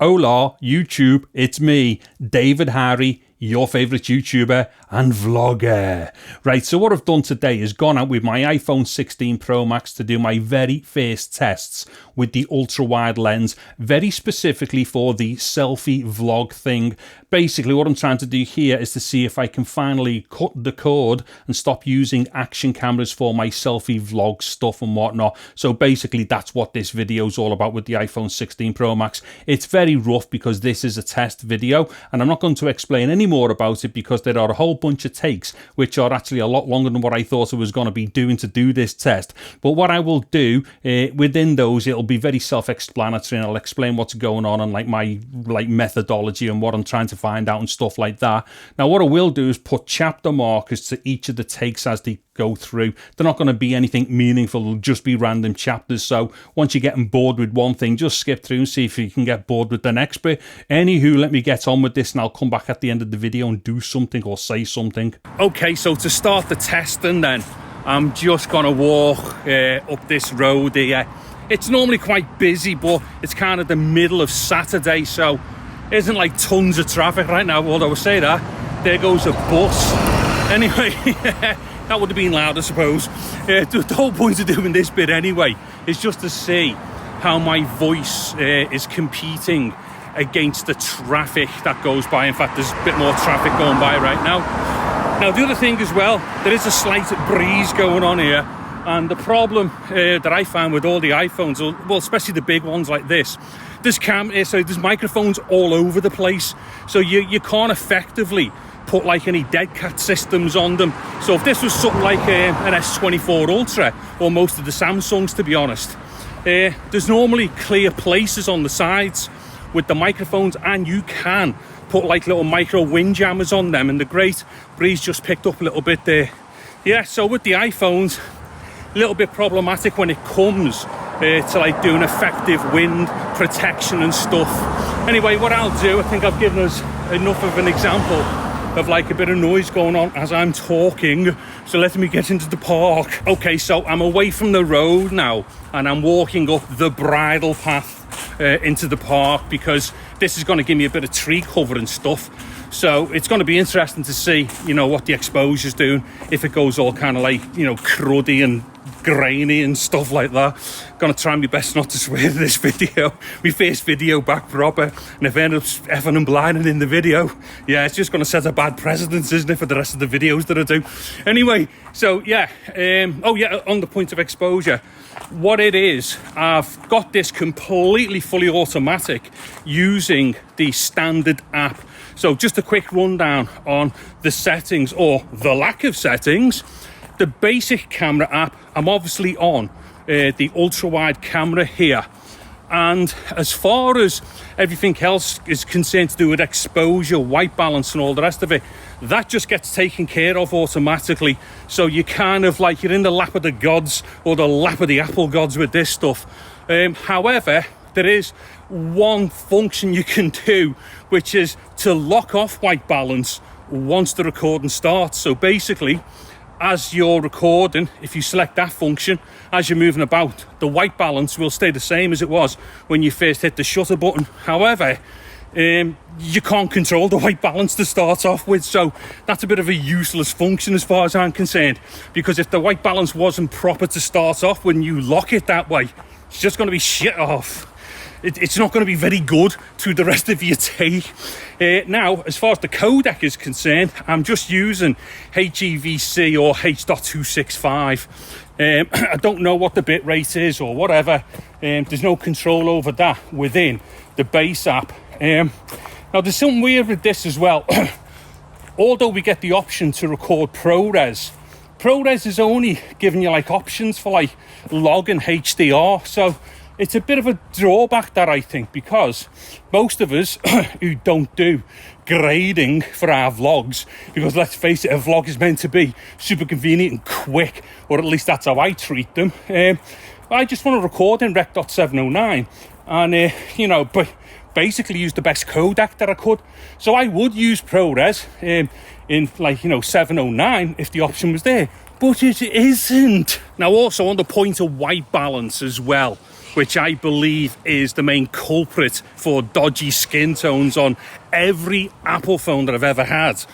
Hola, YouTube, it's me, David Harry, your favourite YouTuber and vlogger. Right, so what I've done today is gone out with my iPhone 16 Pro Max to do my very first tests with the ultra-wide lens, very specifically for the selfie vlog thing. Basically, what I'm trying to do here is to see if I can finally cut the cord and stop using action cameras for my selfie vlog stuff and whatnot. So basically, that's what this video is all about with the iPhone 16 Pro Max. It's very rough because this is a test video, and I'm not going to explain any more about it because there are a whole bunch of takes which are actually a lot longer than what I thought I was going to be doing to do this test. But what I will do within those, it'll be very self-explanatory, and I'll explain what's going on and my methodology and what I'm trying to find out and stuff like that. Now what I will do is put chapter markers to each of the takes as they go through. They're not going to be anything meaningful, they'll just be random chapters. So once you're getting bored with one thing, just skip through and see if you can get bored with the next bit. Anywho, let me get on with this and I'll come back at the end of the video and do something or say something. Okay, so to start the testing then, I'm just going to walk up this road here. It's normally quite busy, but it's kind of the middle of Saturday, so it isn't like tons of traffic right now. Although I say that, there goes a bus. Anyway, that would have been loud, I suppose. The whole point of doing this bit anyway is just to see how my voice is competing against the traffic that goes by. In fact, there's a bit more traffic going by right now. Now, the other thing as well, there is a slight breeze going on here. And the problem that I found with all the iPhones, well, especially the big ones like this, there's microphones all over the place. So you can't effectively put like any dead cat systems on them. So if this was something like an S24 Ultra, or most of the Samsungs, to be honest, there's normally clear places on the sides with the microphones, and you can put like little micro wind jammers on them, and the great breeze just picked up a little bit there. Yeah, so with the iPhones, a little bit problematic when it comes to like doing effective wind protection and stuff. Anyway, what I'll do, I think I've given us enough of an example of like a bit of noise going on as I'm talking, so let me get into the park. Okay, so I'm away from the road now and I'm walking up the bridle path into the park, because this is going to give me a bit of tree cover and stuff. So it's going to be interesting to see, you know, what the exposure's doing, if it goes all kind of like, you know, cruddy and grainy and stuff like that. Gonna try my best not to swear in this video. My first video back proper, and if I end up effing and blinding in the video, yeah, it's just gonna set a bad precedence, isn't it, for the rest of the videos that I do. Anyway, so yeah, oh yeah, on the point of exposure, what it is, I've got this completely fully automatic using the standard app. So just a quick rundown on the settings, or the lack of settings. The basic camera app, I'm obviously on the ultra-wide camera here. And as far as everything else is concerned to do with exposure, white balance and all the rest of it, that just gets taken care of automatically. So you kind of like, you're in the lap of the gods, or the lap of the Apple gods with this stuff. However, there is one function you can do, which is to lock off white balance once the recording starts. So basically, as you're recording, if you select that function, as you're moving about, the white balance will stay the same as it was when you first hit the shutter button. However, you can't control the white balance to start off with, so that's a bit of a useless function as far as I'm concerned, because if the white balance wasn't proper to start off, when you lock it that way, it's just going to be shit off. It's not going to be very good to the rest of your take. Now, as far as the codec is concerned, I'm just using HEVC or H.265. I don't know what the bit rate is or whatever. There's no control over that within the base app. Now, there's something weird with this as well. Although we get the option to record ProRes is only giving you like options for like log and HDR. So it's a bit of a drawback, that I think, because most of us who don't do grading for our vlogs, because let's face it, a vlog is meant to be super convenient and quick, or at least that's how I treat them. I just want to record in Rec.709 and, you know, but basically use the best codec that I could. So I would use ProRes in like, you know, 709 if the option was there, but it isn't. Now, also on the point of white balance as well, which I believe is the main culprit for dodgy skin tones on every Apple phone that I've ever had.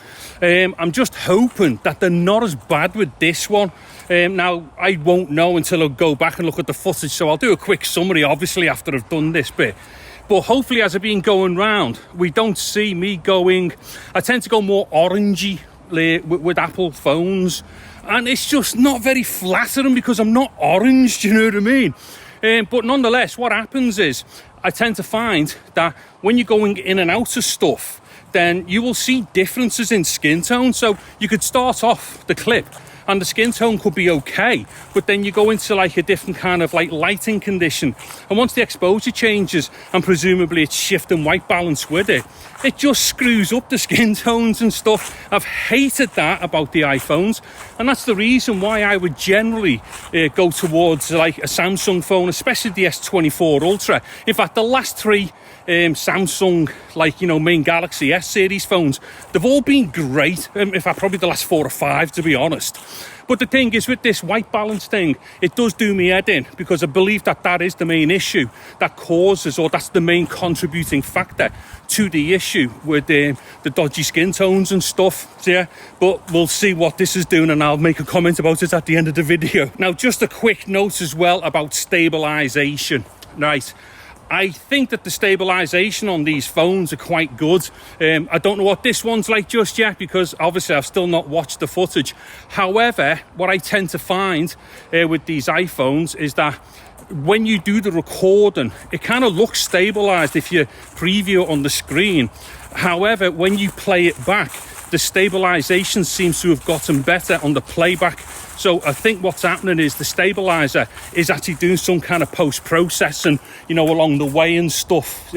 I'm just hoping that they're not as bad with this one. Now, I won't know until I go back and look at the footage, so I'll do a quick summary, obviously, after I've done this bit. But hopefully, as I've been going round, we don't see me going... I tend to go more orangey with Apple phones, and it's just not very flattering because I'm not orange, do you know what I mean? But nonetheless, what happens is, I tend to find that when you're going in and out of stuff, then you will see differences in skin tone. So you could start off the clip and the skin tone could be okay, but then you go into like a different kind of like lighting condition, and once the exposure changes and presumably it's shifting white balance with it, it just screws up the skin tones and stuff. I've hated that about the iPhones, and that's the reason why I would generally go towards like a Samsung phone, especially the S24 Ultra. In fact, the last three Samsung, like, you know, main Galaxy S series phones, they've all been great. In fact, probably the last 4 or 5, to be honest. But the thing is, with this white balance thing, it does do me head in, because I believe that that is the main issue that causes, or that's the main contributing factor to the issue with the dodgy skin tones and stuff. Yeah, but we'll see what this is doing, and I'll make a comment about it at the end of the video. Now, just a quick note as well about stabilization, right? I think that the stabilization on these phones are quite good. I don't know what this one's like just yet, because obviously I've still not watched the footage. However, what I tend to find with these iPhones is that when you do the recording, it kind of looks stabilized if you preview it on the screen. However, when you play it back, the stabilization seems to have gotten better on the playback. So I think what's happening is the stabilizer is actually doing some kind of post-processing, you know, along the way and stuff,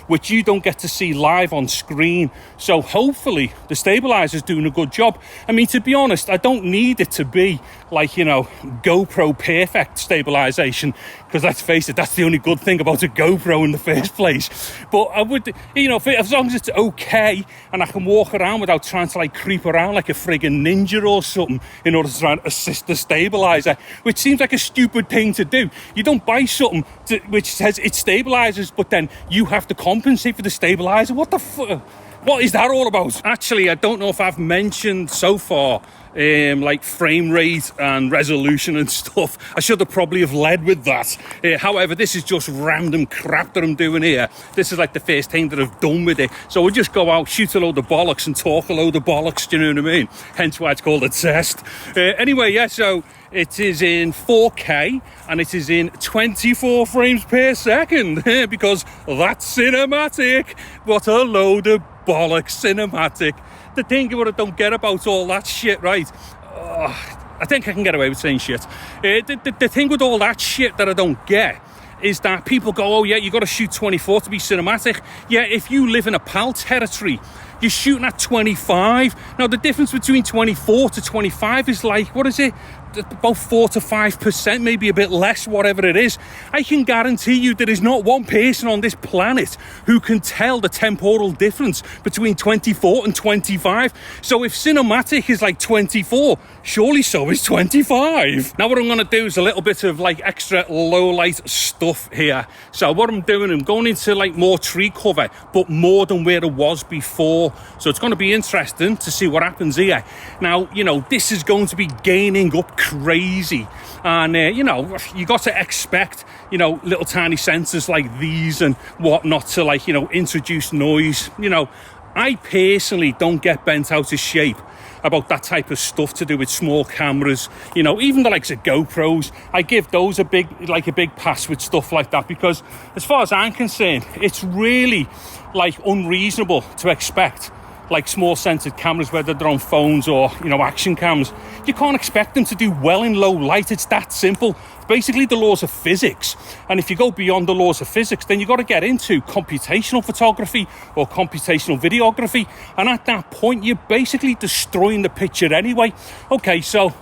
which you don't get to see live on screen. So hopefully the stabilizer's doing a good job. I mean, to be honest, I don't need it to be like, you know, GoPro perfect stabilization, because let's face it, that's the only good thing about a GoPro in the first place. But I would, you know, as long as it's okay and I can walk around without trying to like creep around like a friggin' ninja or something in order to try and assist the stabilizer, which seems like a stupid thing to do. You don't buy something which says it stabilizes, but then you have to compensate for the stabilizer. What the fuck? What is that all about? Actually, I don't know if I've mentioned so far like frame rate and resolution and stuff. I should have probably have led with that. However, this is just random crap that I'm doing here. This is like the first thing that I've done with it. So we'll just go out, shoot a load of bollocks and talk a load of bollocks, do you know what I mean? Hence why it's called a test. Anyway, yeah, so it is in 4K and it is in 24 frames per second because that's cinematic. What a load of bollocks, cinematic. The thing what I don't get about all that shit, right? I think I can get away with saying shit. The thing with all that shit that I don't get is that people go, oh yeah, you got to shoot 24 to be cinematic. Yeah, if you live in a PAL territory, you're shooting at 25. Now, the difference between 24 to 25 is like, what is it? About 4 to 5%, maybe a bit less, whatever it is. I can guarantee you there is not one person on this planet who can tell the temporal difference between 24 and 25. So if cinematic is like 24, surely so is 25. Now what I'm going to do is a little bit of like extra low light stuff here. So what I'm doing, I'm going into like more tree cover, but more than where it was before. So it's going to be interesting to see what happens here. Now, you know, this is going to be gaining up crazy, and you know, you got to expect, you know, little tiny sensors like these and whatnot to, like, you know, introduce noise. You know, I personally don't get bent out of shape about that type of stuff to do with small cameras. You know, even the likes of GoPros, I give those a big pass with stuff like that, because as far as I'm concerned, it's really like unreasonable to expect like small sensored cameras, whether they're on phones or, you know, action cams, you can't expect them to do well in low light. It's that simple. It's basically the laws of physics. And if you go beyond the laws of physics, then you've got to get into computational photography or computational videography. And at that point, you're basically destroying the picture anyway. Okay, so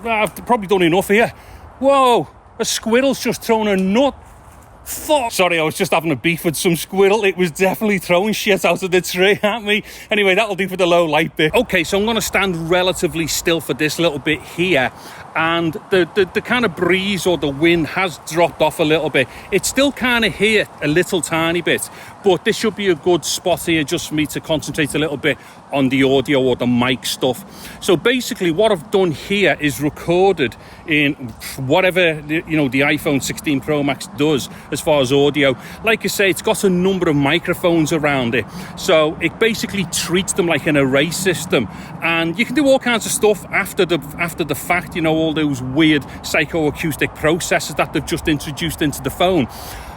I've probably done enough here. Whoa, a squirrel's just thrown a nut. Fuck! Sorry, I was just having a beef with some squirrel. It was definitely throwing shit out of the tree at me. Anyway, that'll do for the low light bit. Okay, so I'm going to stand relatively still for this little bit here. And the kind of breeze or the wind has dropped off a little bit. It's still kind of here a little tiny bit, but this should be a good spot here just for me to concentrate a little bit on the audio or the mic stuff. So basically what I've done here is recorded in whatever the iPhone 16 Pro Max does as far as audio. Like I say, it's got a number of microphones around it, so it basically treats them like an array system, and you can do all kinds of stuff after the fact, all those weird psychoacoustic processors that they've just introduced into the phone.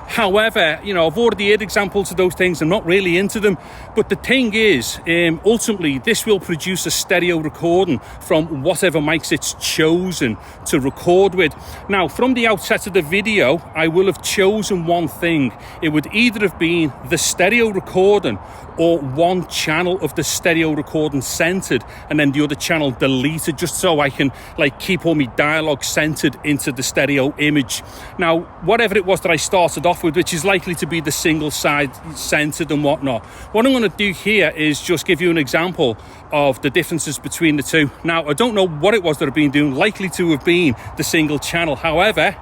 However, I've already had examples of those things. I'm not really into them. But the thing is, ultimately, this will produce a stereo recording from whatever mics it's chosen to record with. Now, from the outset of the video, I will have chosen one thing. It would either have been the stereo recording or one channel of the stereo recording centered and then the other channel deleted, just so I can keep all my dialogue centered into the stereo image. Now, whatever it was that I started off with, which is likely to be the single side centered and whatnot, what I'm going to do here is just give you an example of the differences between the two. Now, I don't know what it was that I've been doing, likely to have been the single channel. However,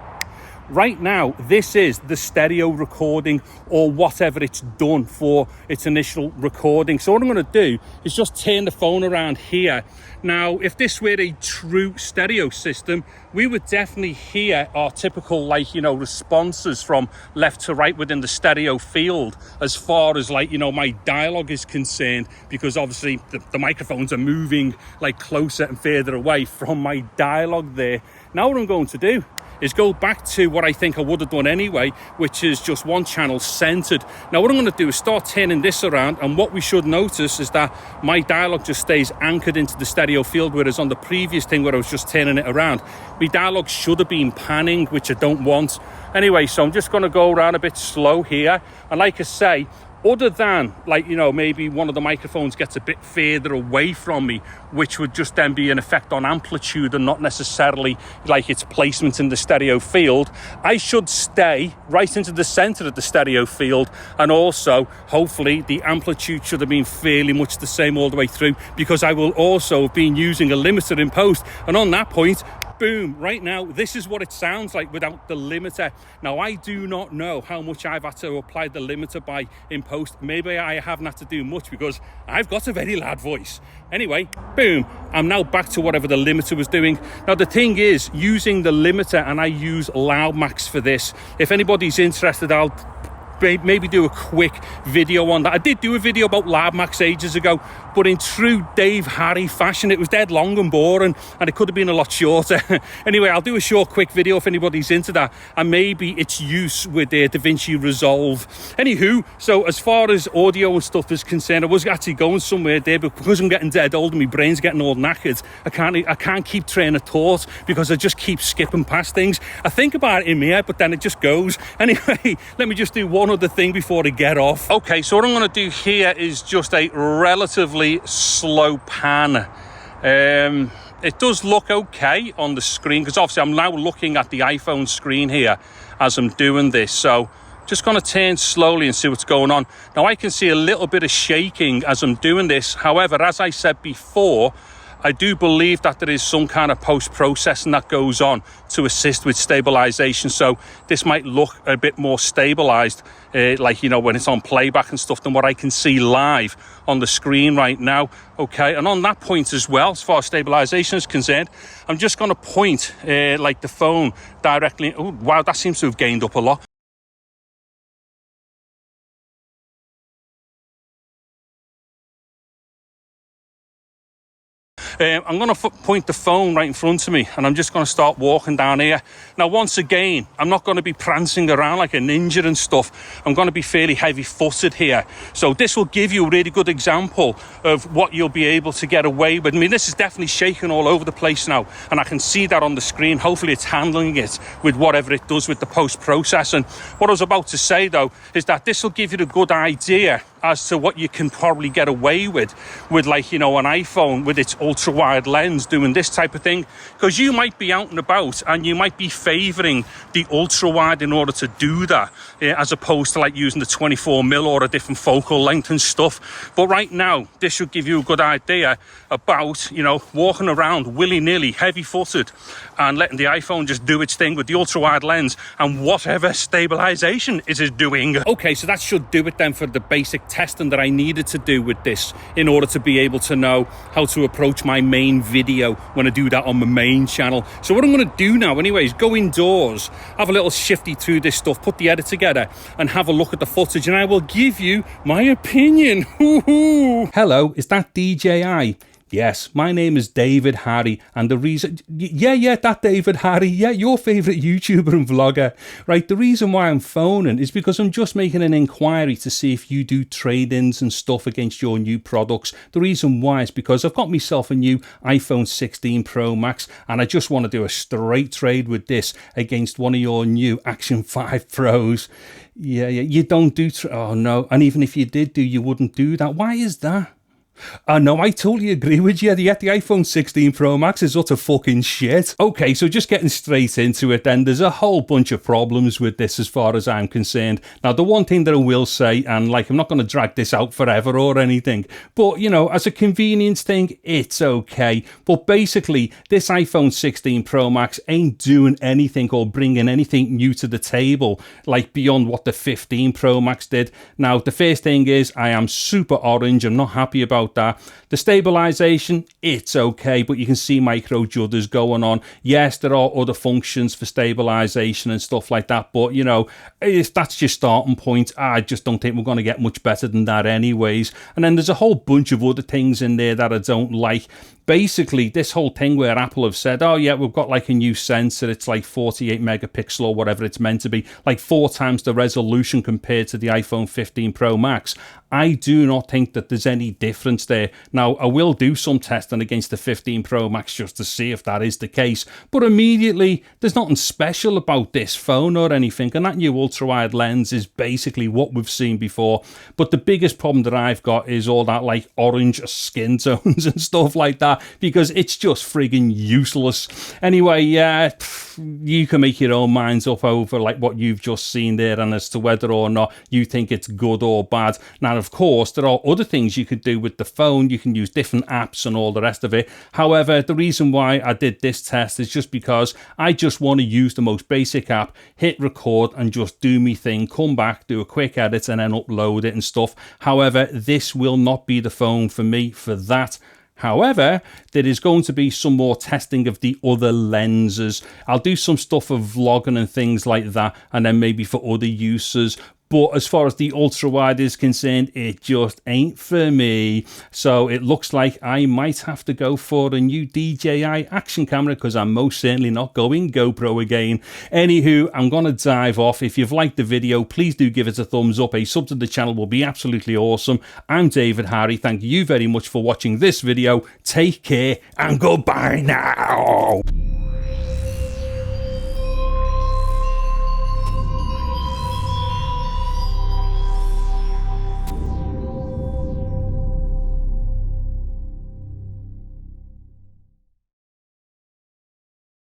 right now, this is the stereo recording or whatever it's done for its initial recording. So what I'm going to do is just turn the phone around here. Now, if this were a true stereo system, we would definitely hear our typical, responses from left to right within the stereo field as far as, my dialogue is concerned, because obviously the microphones are moving, closer and further away from my dialogue there. Now, what I'm going to do is go back to what I think I would have done anyway, which is just one channel centered. Now, what I'm going to do is start turning this around, and what we should notice is that my dialogue just stays anchored into the stereo field, whereas on the previous thing where I was just turning it around, my dialogue should have been panning, which I don't want. Anyway, so I'm just going to go around a bit slow here, and like I say, other than maybe one of the microphones gets a bit further away from me, which would just then be an effect on amplitude and not necessarily its placement in the stereo field, I should stay right into the center of the stereo field, and also hopefully the amplitude should have been fairly much the same all the way through, because I will also have been using a limiter in post, and on that point, boom, right now, this is what it sounds like without the limiter. Now, I do not know how much I've had to apply the limiter by in post. Maybe I haven't had to do much because I've got a very loud voice. Anyway, boom, I'm now back to whatever the limiter was doing. Now, the thing is, using the limiter, and I use LoudMax for this. If anybody's interested, I'll maybe do a quick video on that. I did do a video about LoudMax ages ago, but in true Dave Harry fashion, it was dead long and boring, and it could have been a lot shorter. Anyway, I'll do a short quick video if anybody's into that, and maybe its use with the DaVinci Resolve. Anywho, so as far as audio and stuff is concerned, I was actually going somewhere there, but because I'm getting dead old and my brain's getting all knackered, I can't keep train of thought because I just keep skipping past things. I think about it in my head, but then it just goes. Anyway, let me just do one other thing before I get off. Okay, so what I'm going to do here is just a relatively slow pan. It does look okay on the screen, because obviously I'm now looking at the iPhone screen here as I'm doing this, so just going to turn slowly and see what's going on. Now, I can see a little bit of shaking as I'm doing this. However, as I said before, I do believe that there is some kind of post-processing that goes on to assist with stabilization. So this might look a bit more stabilized, when it's on playback and stuff, than what I can see live on the screen right now. Okay, and on that point as well, as far as stabilization is concerned, I'm just going to point the phone directly. Oh, wow, that seems to have gained up a lot. I'm going to point the phone right in front of me, and I'm just going to start walking down here. Now, once again, I'm not going to be prancing around like a ninja and stuff. I'm going to be fairly heavy-footed here. So this will give you a really good example of what you'll be able to get away with. I mean, this is definitely shaking all over the place now, and I can see that on the screen. Hopefully it's handling it with whatever it does with the post-processing. What I was about to say, though, is that this will give you a good idea as to what you can probably get away with like, you know, an iPhone with its ultra wide lens doing this type of thing, because you might be out and about and you might be favoring the ultra wide in order to do that, as opposed to like using the 24mm or a different focal length and stuff. But right now, this should give you a good idea about, you know, walking around willy-nilly, heavy-footed, and letting the iPhone just do its thing with the ultra-wide lens and whatever stabilization it is doing. Okay, so that should do it then for the basic testing that I needed to do with this in order to be able to know how to approach my main video when I do that on my main channel. So what I'm going to do now anyway is go indoors, have a little shifty through this stuff, put the edit together and have a look at the footage, and I will give you my opinion. Hello, is that DJI? Yes, my name is David Harry, and the reason... Yeah, that David Harry, yeah, your favourite YouTuber and vlogger. Right, the reason why I'm phoning is because I'm just making an inquiry to see if you do trade-ins and stuff against your new products. The reason why is because I've got myself a new iPhone 16 Pro Max, and I just want to do a straight trade with this against one of your new Action 5 Pros. Yeah, you don't do... Oh, no, and even if you did do, you wouldn't do that. Why is that? No, I totally agree with you. The iPhone 16 Pro Max is utter fucking shit. Okay, so just getting straight into it then, there's a whole bunch of problems with this as far as I'm concerned. Now, the one thing that I will say, and like, I'm not going to drag this out forever or anything, but, you know, as a convenience thing, it's okay. But basically, this iPhone 16 Pro Max ain't doing anything or bringing anything new to the table, like beyond what the 15 Pro Max did. Now, the first thing is, I am super orange. I'm not happy about that. The stabilization, it's okay, but you can see micro judders going on. Yes, there are other functions for stabilization and stuff like that, but you know, if that's your starting point, I just don't think we're going to get much better than that anyways. And then there's a whole bunch of other things in there that I don't like. Basically, this whole thing where Apple have said, oh yeah, we've got like a new sensor, it's like 48 megapixel or whatever it's meant to be, like 4 times the resolution compared to the iPhone 15 Pro Max. I do not think that there's any difference there. Now, I will do some testing against the 15 Pro Max just to see if that is the case, but immediately, there's nothing special about this phone or anything, and that new ultra-wide lens is basically what we've seen before. But the biggest problem that I've got is all that like orange skin tones and stuff like that, because it's just friggin' useless. Anyway, yeah, you can make your own minds up over like what you've just seen there and as to whether or not you think it's good or bad. Now, of course, there are other things you could do with the phone. You can use different apps and all the rest of it. However, the reason why I did this test is just because I just want to use the most basic app, hit record and just do me thing, come back, do a quick edit and then upload it and stuff. However, this will not be the phone for me for that. However, there is going to be some more testing of the other lenses. I'll do some stuff of vlogging and things like that, and then maybe for other uses. But as far as the ultra-wide is concerned, it just ain't for me. So it looks like I might have to go for a new DJI action camera, because I'm most certainly not going GoPro again. Anywho, I'm going to dive off. If you've liked the video, please do give it a thumbs up. A sub to the channel will be absolutely awesome. I'm David Harry. Thank you very much for watching this video. Take care and goodbye now.